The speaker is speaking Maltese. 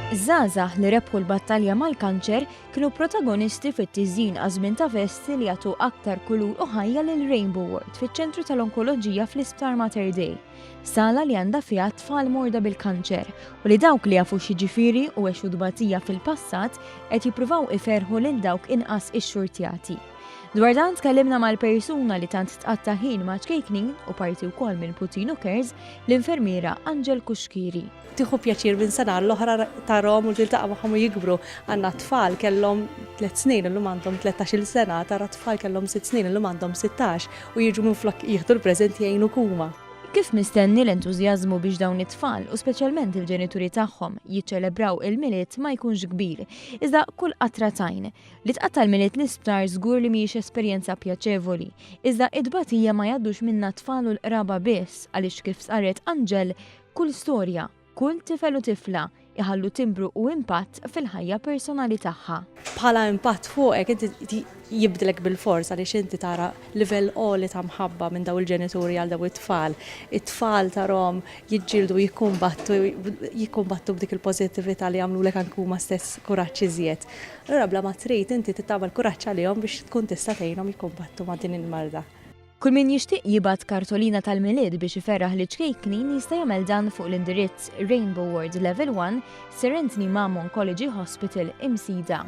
Iż-żgħażagħ li rebħu l-battalja mal-kanċer kienu protagonisti fit-tiżjin għażmien ta' festi li jagħtu aktar kulur u ħajja lil Rainbow World fiċ-ċentru tal-onkoloġija fl-Isptar Mater Dei, sala li għandha fiha tfal morda bil-kanċer u li dawk li jafu x'jiġifieri u għexu dbatija fil-passat qed jippruvaw iferrħu lil dawk inqas ixxurtjati. Dwar dan tkellimna mal-persuna li tant tqatta' ħin ma' ċkejknin u parti wkoll minn Puttinu Cares l-infermiera Angel Kuxkiri. Tieħu pjaċir minn sena l-oħra tarahom u tiltaqa' magħhom u jikbru. Għandna tfal kellhom 3 snin illum għandhom 13-il sena, tara tfal kellhom 6 snin illum għandhom 16 u jiġu minflok jieħdu l-preżent jgħinu huma. Kif mistenni l-entużjażmu biex dawn it-tfal u speċjalment il-ġenituri tagħhom jiċċelebraw il-Milied ma jkunx kbir, iżda kull qatra tajn li tqatta' l-Milied l-Isptar żgur li mhijiex esperjenza pjaċevoli, iżda id-tbatija ma jgħaddux minnha tfal u l-qraba biss għaliex kif saret Angel kull storja, kull tifel u tifla iħallu timbru u impatt fil-ħajja personali tagħha. Bħala impatt fuqek inti jibdilek bil-fors għaliex inti tara livell għoli ta' mħabba minn daw il-ġenituri għal daw it-tfal. It-tfal tarahom jiġġieldu jikkumbattu b'dik il-pożittività li jagħmlulek anke huma stess kuraġġ iżjed. Allura bla ma trid inti tittabel kuraġġ għalihom biex tkun tista' tgħinhom jikkumbattu ma' din il-marda. Kull min jixtieq jibgħat kartolina tal-Milied biex iferraħ li ċkejknin jista' jagħmel dan fuq l-indirizz Rainbow World Level 1, Serentni Mom Oncology Hospital imsida.